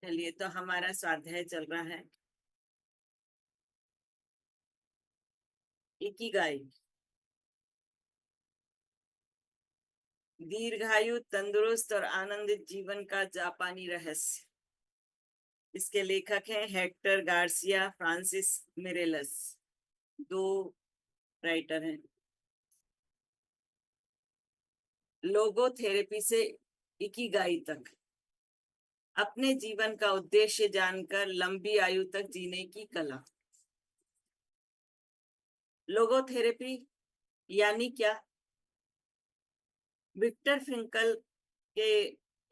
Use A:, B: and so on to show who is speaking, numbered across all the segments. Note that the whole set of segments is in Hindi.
A: चलिए, तो हमारा स्वाध्याय चल रहा है इकिगाई। दीर्घायु, तंदुरुस्त और आनंदित जीवन का जापानी रहस्य। इसके लेखक हैं हेक्टर गार्सिया, फ्रांसिस मिरेलस। दो राइटर हैं। लोगो थेरेपी से इकिगाई तक, अपने जीवन का उद्देश्य जानकर लंबी आयु तक जीने की कला। लोगोथेरेपी यानी क्या? विक्टर फ्रैंकल के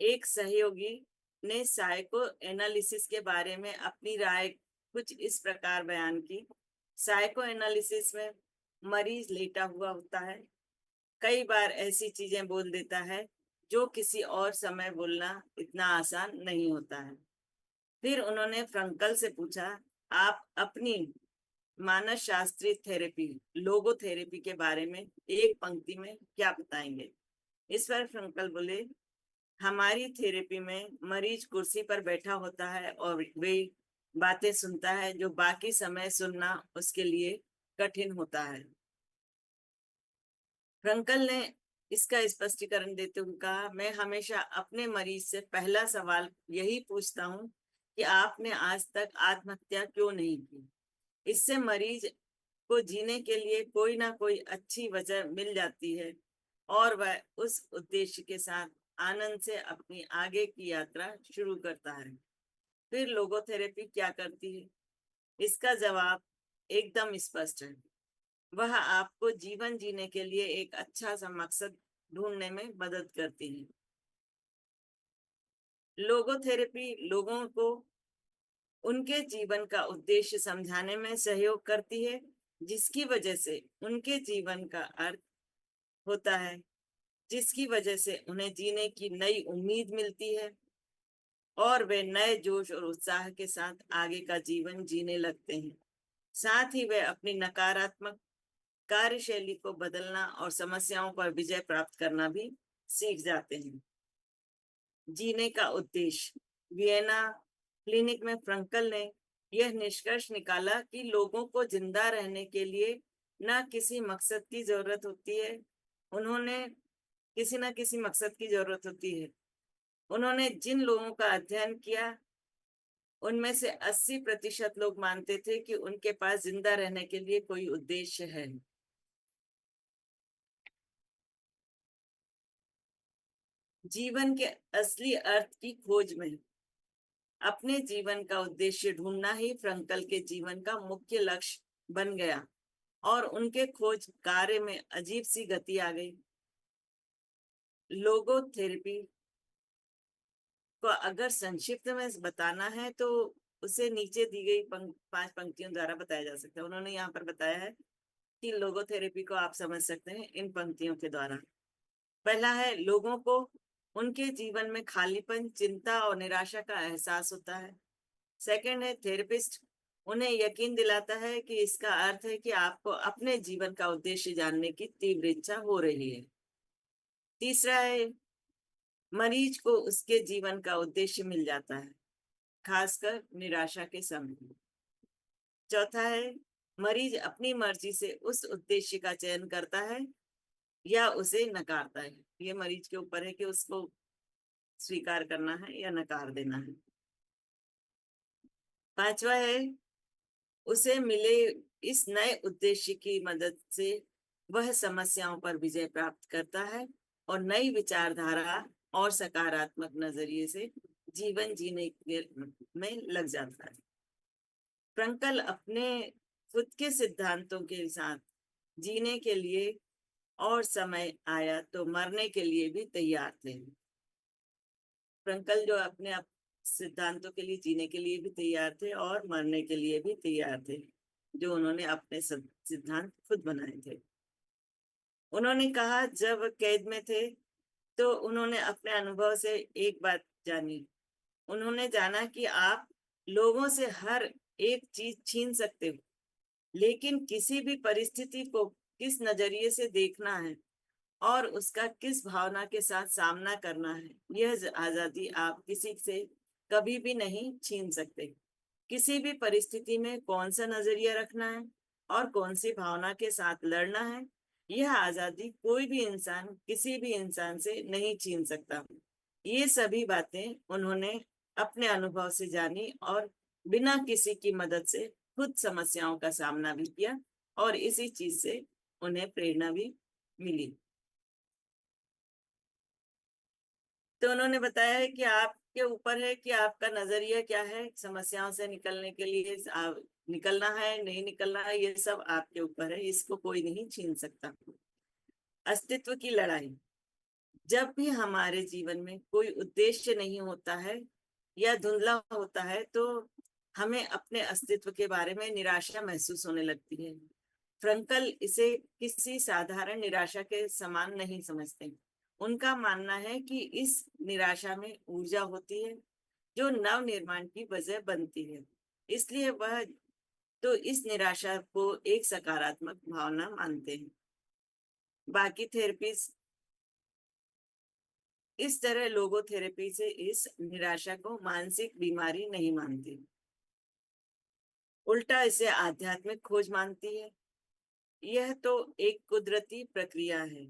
A: एक सहयोगी ने साइको एनालिसिस के बारे में अपनी राय कुछ इस प्रकार बयान की। साइको एनालिसिस में मरीज लेटा हुआ होता है, कई बार ऐसी चीजें बोल देता है जो किसी और समय बोलना इतना आसान नहीं होता है। फिर उन्होंने फ्रैंकल से पूछा, आप अपनी मानस शास्त्रीय थेरेपी लोगोथेरेपी के बारे में एक पंक्ति में क्या बताएंगे? इस पर फ्रैंकल बोले, हमारी थेरेपी में मरीज कुर्सी पर बैठा होता है और वे बातें सुनता है जो बाकी समय सुनना उसके लिए कठिन होता है। फ्रैंकल ने इसका स्पष्टीकरण देते हुए कहा, मैं हमेशा अपने मरीज से पहला सवाल यही पूछता हूँ कि आपने आज तक आत्महत्या क्यों नहीं की। इससे मरीज को जीने के लिए कोई ना कोई अच्छी वजह मिल जाती है और वह उस उद्देश्य के साथ आनंद से अपनी आगे की यात्रा शुरू करता है। फिर लोगोथेरेपी क्या करती है? इसका जवाब एकदम स्पष्ट है। वह आपको जीवन जीने के लिए एक अच्छा सा मकसद ढूंढने में मदद करती है। लोगोथेरेपी लोगों को उनके जीवन का उद्देश्य समझाने में सहयोग करती है, जिसकी वजह से उनके जीवन का अर्थ होता है, जिसकी वजह से उन्हें जीने की नई उम्मीद मिलती है और वे नए जोश और उत्साह के साथ आगे का जीवन जीने लगते हैं। साथ ही वे अपनी नकारात्मक कार्यशैली को बदलना और समस्याओं पर विजय प्राप्त करना भी सीख जाते हैं। जीने का उद्देश्य। वियना क्लिनिक में फ्रैंकल ने यह निष्कर्ष निकाला कि लोगों को जिंदा रहने के लिए न किसी मकसद की जरूरत होती है, उन्होंने किसी न किसी मकसद की जरूरत होती है। उन्होंने जिन लोगों का अध्ययन किया उनमें से 80% लोग मानते थे कि उनके पास जिंदा रहने के लिए कोई उद्देश्य है। जीवन के असली अर्थ की खोज में अपने जीवन का उद्देश्य ढूंढना ही फ्रैंकल के जीवन का मुख्य लक्ष्य बन गया और उनके खोज कार्य में अजीब सी गति आ गई। लोगोथेरेपी को अगर संक्षिप्त में बताना है तो उसे नीचे दी गई 5 पंक्तियों द्वारा बताया जा सकता है। उन्होंने यहाँ पर बताया है कि लोगोथेरेपी को आप समझ सकते हैं इन पंक्तियों के द्वारा। पहला है, लोगों को उनके जीवन में खालीपन, चिंता और निराशा का एहसास होता है। सेकंड है, थेरेपिस्ट उन्हें यकीन दिलाता है कि इसका अर्थ है कि आपको अपने जीवन का उद्देश्य जानने की तीव्र इच्छा हो रही है। तीसरा है, मरीज को उसके जीवन का उद्देश्य मिल जाता है, खासकर निराशा के समय। चौथा है, मरीज अपनी मर्जी से उस उद्देश्य का चयन करता है या उसे नकारता है। ये मरीज के ऊपर है कि उसको स्वीकार करना है या नकार देना है। पांचवा है, उसे मिले इस नए उद्देश्य की मदद से वह समस्याओं पर विजय प्राप्त करता है और नई विचारधारा और सकारात्मक नजरिए से जीवन जीने में लग जाता है। फ्रैंकल अपने खुद के सिद्धांतों के साथ जीने के लिए और समय आया तो मरने के लिए भी तैयार थे। फ्रैंकल जो अपने सिद्धांतों के लिए जीने के लिए भी तैयार थे और मरने के लिए भी तैयार थे, जो उन्होंने अपने सिद्धांत खुद बनाए थे। उन्होंने कहा, जब कैद में थे तो उन्होंने अपने अनुभव से एक बात जानी। उन्होंने जाना कि आप लोगों से हर एक चीज छीन सकते हो, लेकिन किसी भी परिस्थिति को किस नजरिए से देखना है और उसका किस भावना के साथ सामना करना है, यह आजादी आप किसी से कभी भी नहीं छीन सकते। किसी भी परिस्थिति में कौन सा नजरिया रखना है और कौन सी भावना के साथ लड़ना है, यह आजादी कोई भी इंसान किसी भी इंसान से नहीं छीन सकता। ये सभी बातें उन्होंने अपने अनुभव से जानी और बिना किसी की मदद से खुद समस्याओं का सामना भी किया और इसी चीज से उन्हें प्रेरणा भी मिली। तो उन्होंने बताया है कि आपके ऊपर है कि आपका नजरिया क्या है, समस्याओं से निकलने के लिए निकलना है नहीं निकलना है, ये सब आपके ऊपर है, इसको कोई नहीं छीन सकता। अस्तित्व की लड़ाई। जब भी हमारे जीवन में कोई उद्देश्य नहीं होता है या धुंधला होता है तो हमें अपने अस्तित्व के बारे में निराशा महसूस होने लगती है। फ्रंकल इसे किसी साधारण निराशा के समान नहीं समझते। उनका मानना है कि इस निराशा में ऊर्जा होती है जो नव निर्माण की वजह बनती है। इसलिए वह तो इस निराशा को एक सकारात्मक भावना मानते हैं। बाकी थेरेपीज इस तरह लोगोथेरेपी से इस निराशा को मानसिक बीमारी नहीं मानती, उल्टा इसे आध्यात्मिक खोज मानती है। यह तो एक कुदरती प्रक्रिया है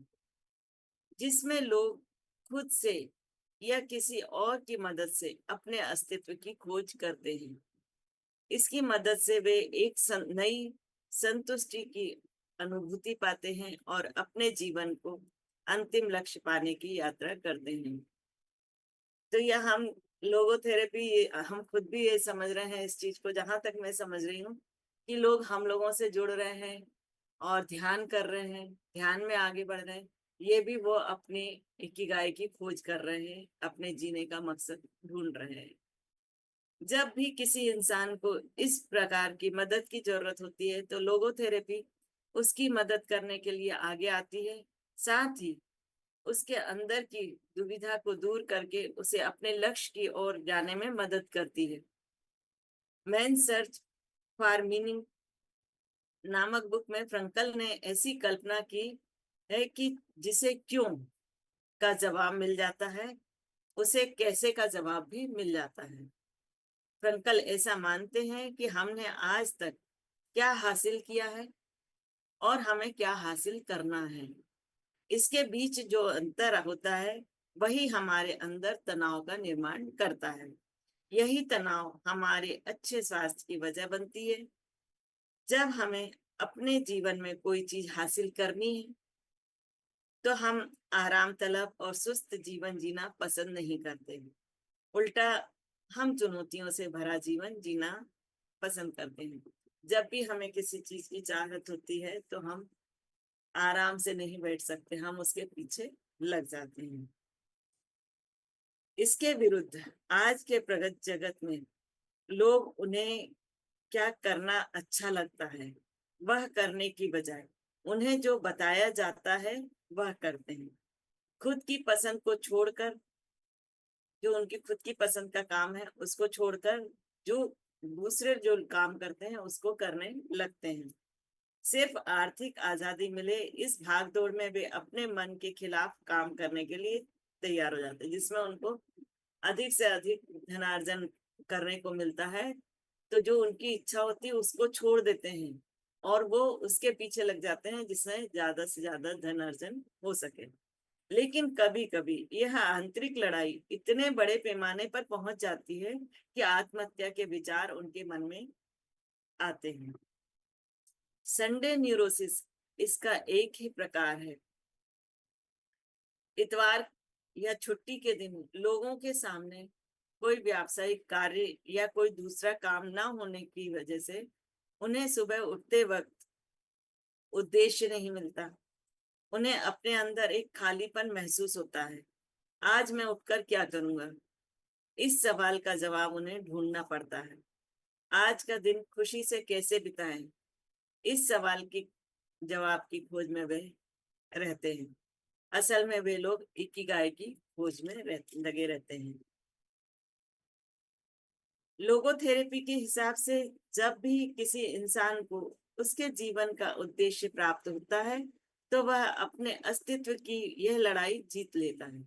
A: जिसमें लोग खुद से या किसी और की मदद से अपने अस्तित्व की खोज करते हैं। इसकी मदद से वे एक नई संतुष्टि की अनुभूति पाते हैं और अपने जीवन को अंतिम लक्ष्य पाने की यात्रा करते हैं। तो यह हम लोगोथेरेपी, हम खुद भी ये समझ रहे हैं इस चीज को, जहां तक मैं समझ रही हूँ कि लोग हम लोगों से जुड़ रहे हैं और ध्यान कर रहे हैं, ध्यान में आगे बढ़ रहे हैं। ये भी वो अपनी इकिगाई की खोज कर रहे हैं, अपने जीने का मकसद ढूंढ रहे हैं। जब भी किसी इंसान को इस प्रकार की मदद की जरूरत होती है तो लोगोथेरेपी उसकी मदद करने के लिए आगे आती है, साथ ही उसके अंदर की दुविधा को दूर करके उसे अपने लक्ष्य की ओर जाने में मदद करती है। मैन सर्च फॉर मीनिंग नामक बुक में फ्रंकल ने ऐसी कल्पना की है कि जिसे क्यों का जवाब मिल जाता है, उसे कैसे का जवाब भी मिल जाता है। फ्रंकल ऐसा मानते हैं कि हमने आज तक क्या हासिल किया है और हमें क्या हासिल करना है, इसके बीच जो अंतर होता है वही हमारे अंदर तनाव का निर्माण करता है। यही तनाव हमारे अच्छे स्वास्थ्य की वजह बनती है। जब हमें अपने जीवन में कोई चीज हासिल करनी है तो हम आराम तलब और सुस्त जीवन जीना पसंद नहीं करते, उल्टा हम चुनौतियों से भरा जीवन जीना पसंद करते हैं। जब भी हमें किसी चीज की चाहत होती है तो हम आराम से नहीं बैठ सकते, हम उसके पीछे लग जाते हैं। इसके विरुद्ध आज के प्रगत जगत में लोग उन्हें क्या करना अच्छा लगता है वह करने की बजाय उन्हें जो बताया जाता है वह करते हैं। खुद की पसंद को छोड़कर, जो उनकी खुद की पसंद का काम है उसको छोड़कर जो दूसरे जो काम करते हैं उसको करने लगते हैं। सिर्फ आर्थिक आजादी मिले इस भागदौड़ में वे अपने मन के खिलाफ काम करने के लिए तैयार हो जाते हैं, जिसमें उनको अधिक से अधिक धनार्जन करने को मिलता है। तो जो उनकी इच्छा होती है उसको छोड़ देते हैं और वो उसके पीछे लग जाते हैं जिससे ज्यादा से ज्यादा धन अर्जन हो सके। लेकिन कभी कभी यह आंतरिक लड़ाई इतने बड़े पैमाने पर पहुंच जाती है कि आत्महत्या के विचार उनके मन में आते हैं। संडे न्यूरोसिस इसका एक ही प्रकार है। इतवार या छुट्टी के दिन लोगों के सामने कोई व्यावसायिक कार्य या कोई दूसरा काम ना होने की वजह से उन्हें सुबह उठते वक्त उद्देश्य नहीं मिलता। उन्हें अपने अंदर एक खालीपन महसूस होता है। आज मैं उठकर क्या करूंगा, इस सवाल का जवाब उन्हें ढूंढना पड़ता है। आज का दिन खुशी से कैसे बिताएं, इस सवाल की जवाब की खोज में वे रहते हैं। असल में वे लोग इकिगाई की खोज में लगे रहते हैं। लोगोथेरेपी के हिसाब से जब भी किसी इंसान को उसके जीवन का उद्देश्य प्राप्त होता है तो वह अपने अस्तित्व की यह लड़ाई जीत लेता है।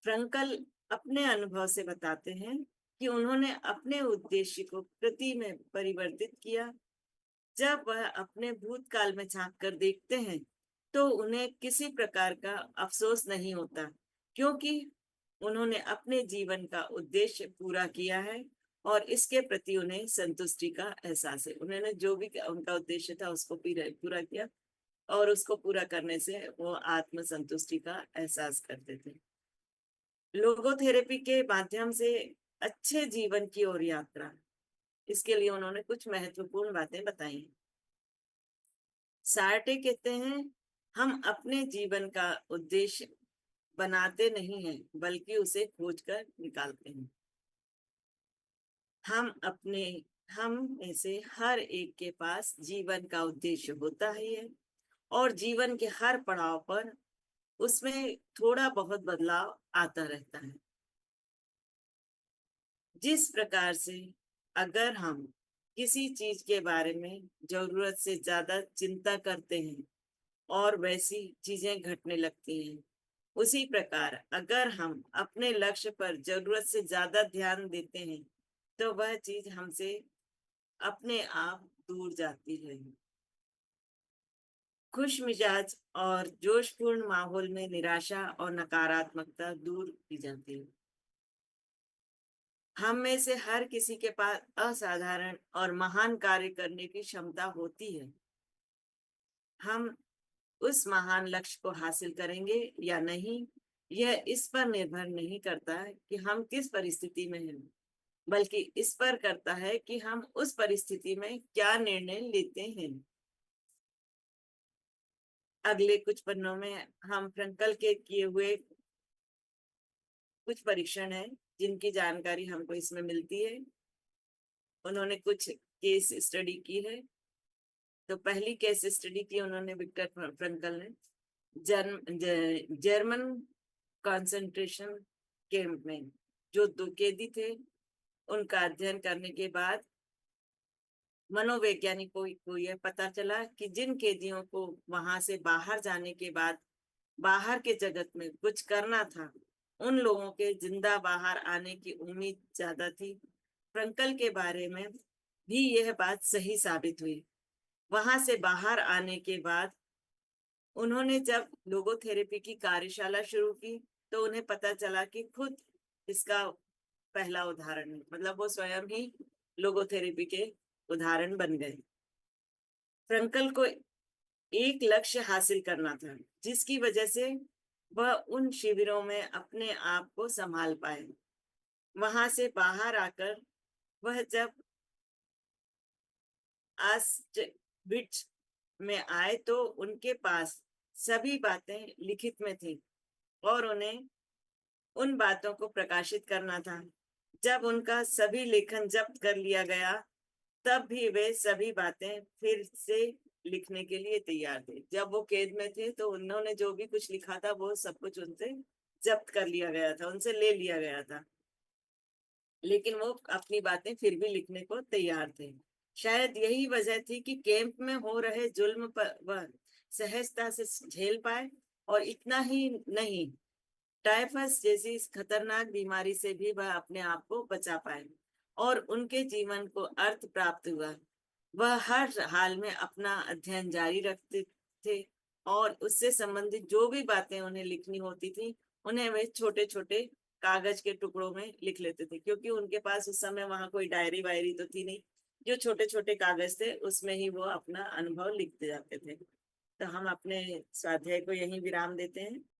A: फ्रंकल अपने अनुभव से बताते हैं कि उन्होंने अपने उद्देश्य को कृति में परिवर्तित किया। जब वह अपने भूतकाल में झांक कर देखते हैं तो उन्हें किसी प्रकार का अफसोस नहीं होता, क्योंकि उन्होंने अपने जीवन का उद्देश्य पूरा किया है और इसके प्रति उन्हें संतुष्टि का एहसास है। उन्होंने जो भी उनका उद्देश्य था उसको पूरा किया और उसको पूरा करने से वो आत्म संतुष्टि का एहसास करते थे। लोगोथेरेपी के माध्यम से अच्छे जीवन की ओर यात्रा, इसके लिए उन्होंने कुछ महत्वपूर्ण बातें बताई। सार्टे कहते हैं, हम अपने जीवन का उद्देश्य बनाते नहीं हैं, बल्कि उसे खोजकर निकालते हैं। हम में से हर एक के पास जीवन का उद्देश्य होता ही है और जीवन के हर पड़ाव पर उसमें थोड़ा बहुत बदलाव आता रहता है। जिस प्रकार से अगर हम किसी चीज के बारे में जरूरत से ज्यादा चिंता करते हैं और वैसी चीजें घटने लगती हैं, उसी प्रकार अगर हम अपने लक्ष्य पर जरूरत से ज्यादा ध्यान देते हैं तो वह चीज हमसे अपने आप दूर जाती है। खुश मिजाज और जोशपूर्ण माहौल में निराशा और नकारात्मकता दूर की जाती है। हम में से हर किसी के पास असाधारण और महान कार्य करने की क्षमता होती है। हम उस महान लक्ष्य को हासिल करेंगे या नहीं, यह इस पर निर्भर नहीं करता है कि हम किस परिस्थिति में हैं, बल्कि इस पर करता है कि हम उस परिस्थिति में क्या निर्णय लेते हैं। अगले कुछ पन्नों में हम फ्रंकल के किए हुए कुछ परीक्षण हैं जिनकी जानकारी हमको इसमें मिलती है। उन्होंने कुछ केस स्टडी की है। तो पहली केस स्टडी की उन्होंने विक्टर फ्रंकल ने जर्मन कंसंट्रेशन कैंप में जो 2 कैदी थे उनका अध्ययन करने के बाद मनोवैज्ञानिकों को यह पता चला कि जिन कैदियों को वहां से बाहर जाने के बाद बाहर के जगत में कुछ करना था, उन लोगों के जिंदा बाहर आने की उम्मीद ज्यादा थी। फ्रंकल के बारे में भी यह बात सही साबित हुई। वहां से बाहर आने के बाद उन्होंने जब लोगोथेरेपी की कार्यशाला शुरू की तो उन्हें पता चला कि खुद इसका पहला उदाहरण है, मतलब वो स्वयं ही लोगोथेरेपी के उदाहरण बन गए। फ्रंकल को एक लक्ष्य हासिल करना था जिसकी वजह से वह उन शिविरों में अपने आप को संभाल पाए। वहां से बाहर आकर वह जब ऑस्विट्ज में आए तो उनके पास सभी बातें लिखित में थी और उन्हें उन बातों को प्रकाशित करना था। जब उनका सभी लेखन जब्त कर लिया गया तब भी वे सभी बातें फिर से लिखने के लिए तैयार थे। जब वो कैद में थे तो उन्होंने जो भी कुछ लिखा था वो सब कुछ उनसे जब्त कर लिया गया था, उनसे ले लिया गया था, लेकिन वो अपनी बातें फिर भी लिखने को तैयार थे। शायद यही वजह थी कि कैंप में हो रहे जुल्म पर वह सहजता से झेल पाए और इतना ही नहीं, टाइफस जैसी इस खतरनाक बीमारी से भी वह अपने आप को बचा पाए और उनके जीवन को अर्थ प्राप्त हुआ। वह हर हाल में अपना अध्ययन जारी रखते थे और उससे संबंधित जो भी बातें उन्हें लिखनी होती थी उन्हें वे छोटे छोटे कागज के टुकड़ों में लिख लेते थे, क्योंकि उनके पास उस समय वहां कोई डायरी वायरी तो थी नहीं। जो छोटे छोटे कागज थे उसमें ही वो अपना अनुभव लिखते जाते थे। तो हम अपने स्वाध्याय को यहीं विराम देते हैं।